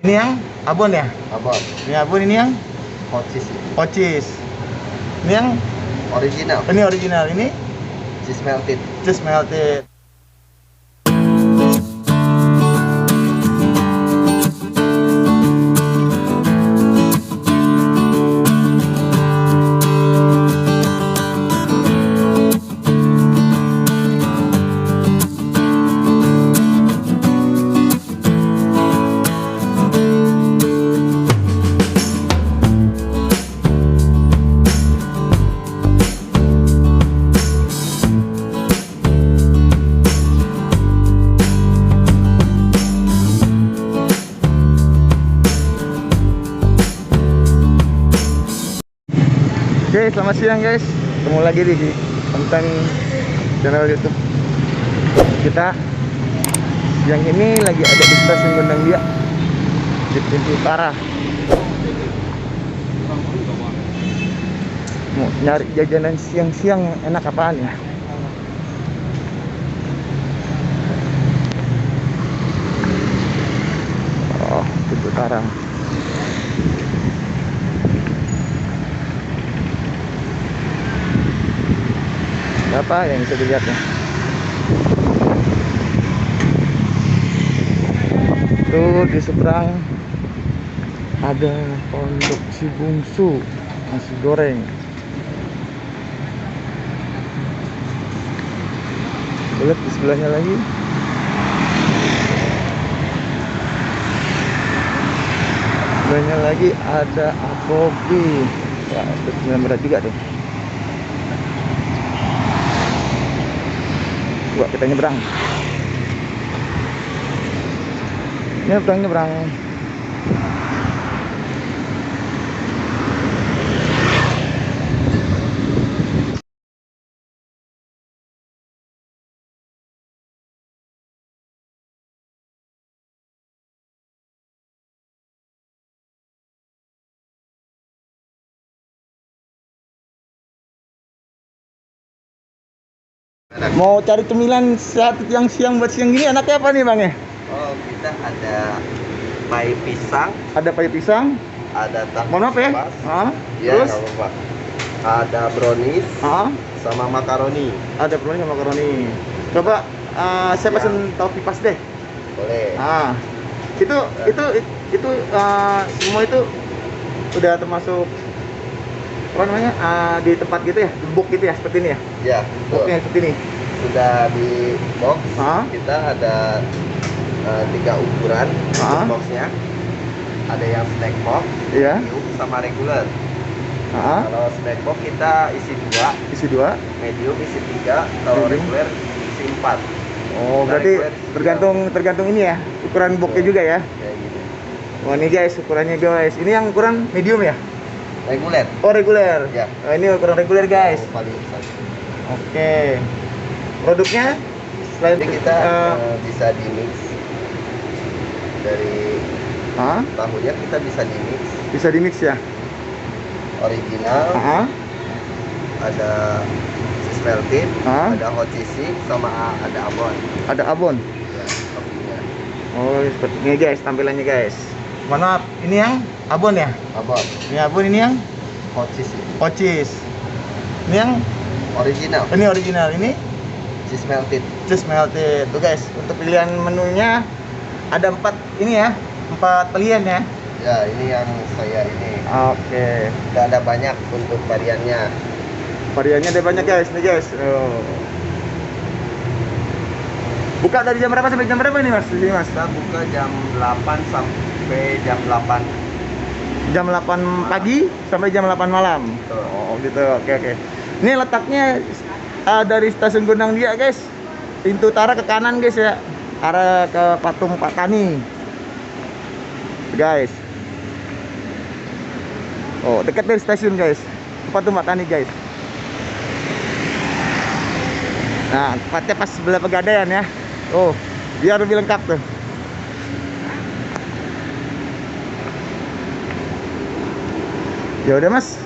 Ini yang abon ya? Abon. Ini abon, ini yang Hocis. Hocis. Ini yang Original. ini original, ini Cheese melted. just melted. Oke, selamat siang guys. Ketemu lagi di konten channel YouTube kita. Yang ini lagi ada di stasiun Gondang Dia di pintu utara. Mau nyari jajanan siang-siang enak apaan ya? Oh, pintu utara. Apa yang bisa dilihat ya? Tuh di seberang ada pondok si bungsu nasi goreng. Lihat di sebelahnya lagi. Sebelahnya lagi ada Apobi. Ya, itu berat juga tuh. Coba kita nyebrang. Nyebrang. Mau cari cemilan saat siang buat siang gini enaknya apa nih Bang ya? Oh, kita ada pai pisang. Ada pai pisang. Ada tahu. Mohon maaf ya. Ya, Terus? nggak apa-apa. Ada brownies. Sama makaroni. Ada brownies sama makaroni. Coba saya pesen tahu pipas deh. Boleh. Itu semua itu udah termasuk apa namanya di tempat gitu ya, di box gitu ya, seperti ini ya? Ya, boxnya seperti ini. Sudah di box. Kita ada 3 ukuran boxnya. Ada yang snack box, medium, sama regular. Kalau snack box kita isi 2, medium isi 3, kalau regular isi 4. Oh, berarti tergantung ini ya, ukuran boxnya juga ya? Ya gitu. Wah, ini guys, ukurannya guys. Ini yang ukuran medium ya? Reguler. Oh, reguler. Ya. Oh, ini ukuran reguler guys. Paling besar. Oke. Produknya selain jadi kita bisa di mix dari tahunya, kita bisa di mix. Bisa di mix ya? Original. Ada cheese melted, ada hot cheese, sama ada abon. Ada abon. Ya, toppingnya. Oh, seperti ini guys tampilannya guys. Mohon maaf, ini yang abon ya? Abon. Ini abon, ini yang Hot cheese. hot cheese. Ini yang Original. ini original, ini Cheese melted. just melted. Tuh guys, untuk pilihan menunya ada 4 ini ya, 4 pilihan ya. Ya, ini yang saya ini. Oke. Tidak ada banyak untuk variannya. Variannya ada banyak guys, nih guys. Oh. Buka dari jam berapa sampai jam berapa nih Mas? Di sini Mas? Kita buka jam 8 sampai jam 8. Jam 8 pagi sampai jam 8 malam. Betul. Oh gitu. Oke. Ini letaknya dari stasiun Gondang Dia guys. Pintu utara ke kanan guys ya. Arah ke Patung Pak Tani. Guys. Oh, dekat dari stasiun guys. Patung Pak Tani guys. Nah, tempatnya pas sebelah Pegadaian ya. Oh, biar lebih lengkap tuh. Ya udah Mas,